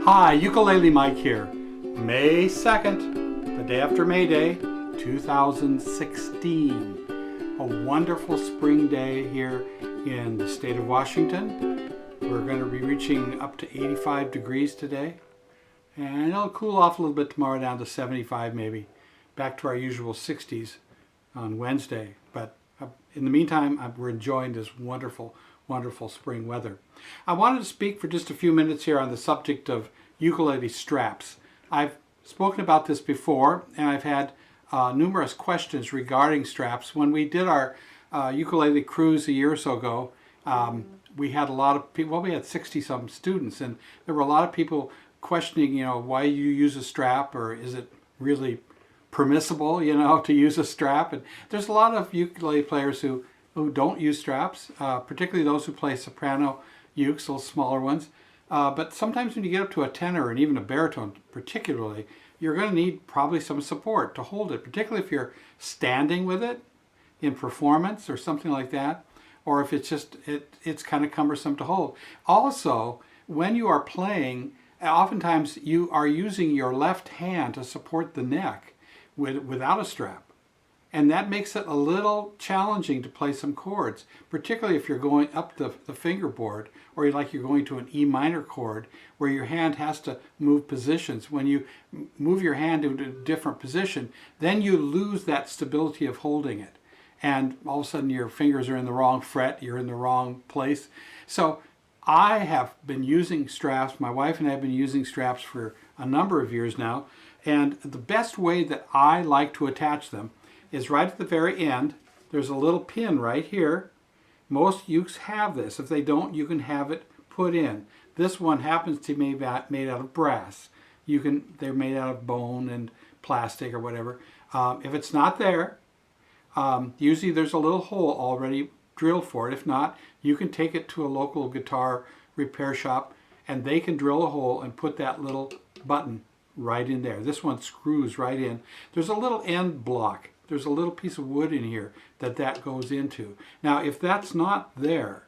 Hi, Ukulele Mike here. May 2nd, the day after May Day, 2016. A wonderful spring day here in the state of Washington. We're going to be reaching up to 85 degrees today. And it'll cool off a little bit tomorrow down to 75 maybe. Back to our usual 60s on Wednesday. But in the meantime, we're enjoying this wonderful, wonderful spring weather. I wanted to speak for just a few minutes here on the subject of ukulele straps. I've spoken about this before, and I've had numerous questions regarding straps. When we did our ukulele cruise a year or so ago, we had a lot of people, well, we had 60-some students, and there were a lot of people questioning, why you use a strap, or is it really permissible, to use a strap. And there's a lot of ukulele players who don't use straps, particularly those who play soprano ukes, little smaller ones. But sometimes when you get up to a tenor and even a baritone particularly, you're going to need probably some support to hold it, particularly if you're standing with it in performance or something like that, or if it's just, it's kind of cumbersome to hold. Also, when you are playing, oftentimes you are using your left hand to support the neck without a strap. And that makes it a little challenging to play some chords, particularly if you're going up the fingerboard, or you're going to an E minor chord where your hand has to move positions. When you move your hand into a different position, then you lose that stability of holding it. And all of a sudden your fingers are in the wrong fret, you're in the wrong place. So I have been using straps, my wife and I have been using straps for a number of years now, and the best way that I like to attach them is right at the very end. There's a little pin right here. Most ukes have this. If they don't, you can have it put in. This one happens to be made out of brass. They're made out of bone and plastic or whatever. If it's not there, usually there's a little hole already drilled for it. If not, you can take it to a local guitar repair shop and they can drill a hole and put that little button right in there. This one screws right in. There's a little end block. There's a little piece of wood in here that goes into. Now, if that's not there,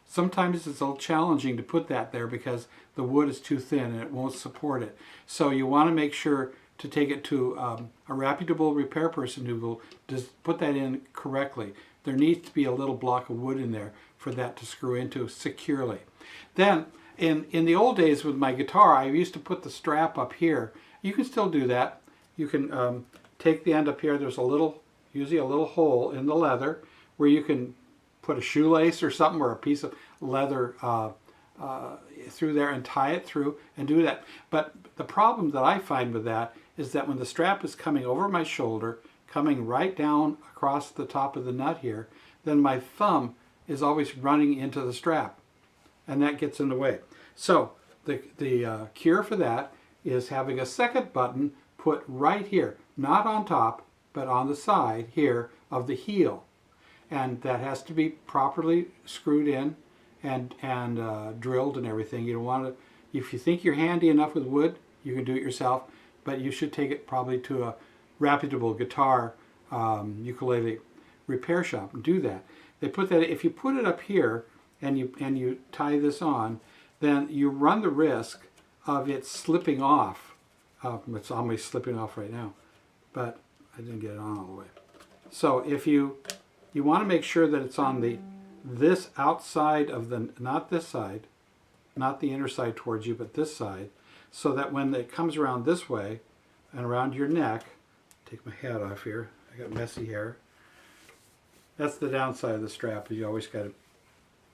sometimes it's a little challenging to put that there because the wood is too thin and it won't support it. So you want to make sure to take it to a reputable repair person who will just put that in correctly. There needs to be a little block of wood in there for that to screw into securely. Then, in the old days with my guitar, I used to put the strap up here. You can still do that. You can take the end up here. There's usually a little hole in the leather where you can put a shoelace or something, or a piece of leather through there and tie it through and do that. But the problem that I find with that is that when the strap is coming over my shoulder, coming right down across the top of the nut here, then my thumb is always running into the strap, and that gets in the way. So the cure for that is having a second button put right here, not on top, but on the side here of the heel. And that has to be properly screwed in and drilled and everything. You don't want to, if you think you're handy enough with wood, you can do it yourself, but you should take it probably to a reputable guitar ukulele repair shop and do that. They put that, if you put it up here and you tie this on, then you run the risk of it slipping off. It's almost slipping off right now, but I didn't get it on all the way. So if you want to make sure that it's on this outside of not this side, not the inner side towards you, but this side, so that when it comes around this way and around your neck, take my hat off here, I got messy hair. That's the downside of the strap, is you always got to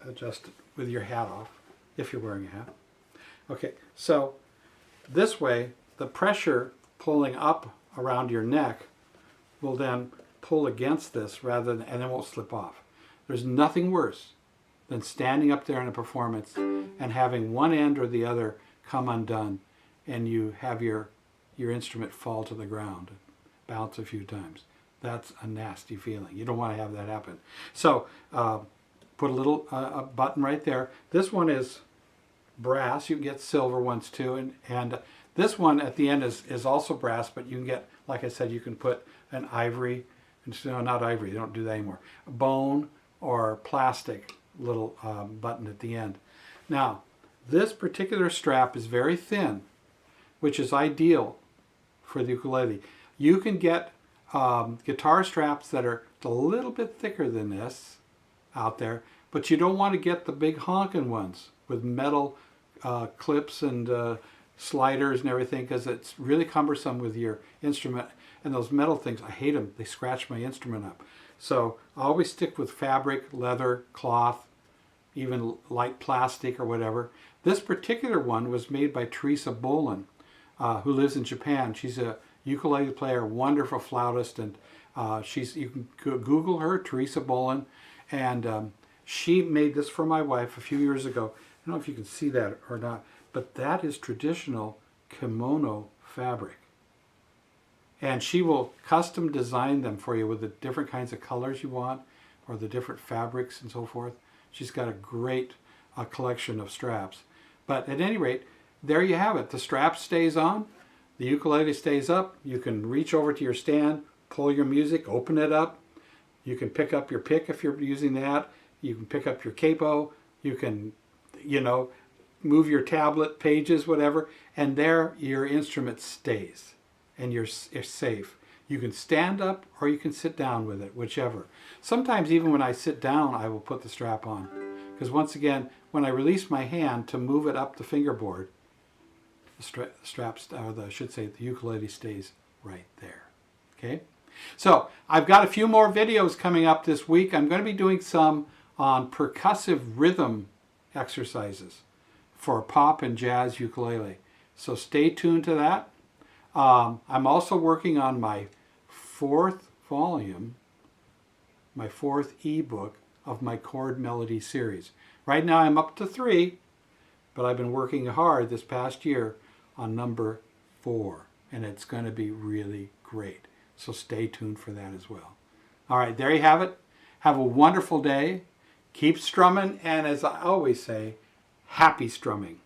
adjust it with your hat off, if you're wearing a hat. Okay, so this way, the pressure pulling up around your neck will then pull against this and it won't slip off. There's nothing worse than standing up there in a performance and having one end or the other come undone and you have your instrument fall to the ground and bounce a few times. That's a nasty feeling. You don't want to have that happen. So put a little a button right there. This one is brass. You can get silver ones too, and this one at the end is also brass, but you can get, like I said, you can put an ivory, no, not ivory, they don't do that anymore, a bone or plastic little button at the end. Now, This particular strap is very thin, which is ideal for the ukulele. You can get guitar straps that are a little bit thicker than this out there, but you don't want to get the big honking ones with metal clips and sliders and everything, because it's really cumbersome with your instrument. And those metal things, I hate them. They scratch my instrument up. So I always stick with fabric, leather, cloth, even light plastic or whatever. This particular one was made by Teresa Bolin, who lives in Japan. She's a ukulele player, wonderful flautist, and you can Google her, Teresa Bolin, and she made this for my wife a few years ago. I don't know if you can see that or not, but that is traditional kimono fabric. And she will custom design them for you with the different kinds of colors you want, or the different fabrics and so forth. She's got a great collection of straps. But at any rate, there you have it. The strap stays on, the ukulele stays up. You can reach over to your stand, pull your music, open it up. You can pick up your pick if you're using that. You can pick up your capo. You can, move your tablet, pages, whatever, and there your instrument stays, and you're safe. You can stand up or you can sit down with it, whichever. Sometimes even when I sit down, I will put the strap on, because once again, when I release my hand to move it up the fingerboard, the the ukulele stays right there. Okay, so I've got a few more videos coming up this week. I'm going to be doing some on percussive rhythm exercises for pop and jazz ukulele. So stay tuned to that. I'm also working on my fourth volume, my fourth ebook of my chord melody series. Right now I'm up to 3, but I've been working hard this past year on number 4, and it's going to be really great. So stay tuned for that as well. All right, there you have it. Have a wonderful day. Keep strumming, and as I always say, happy strumming.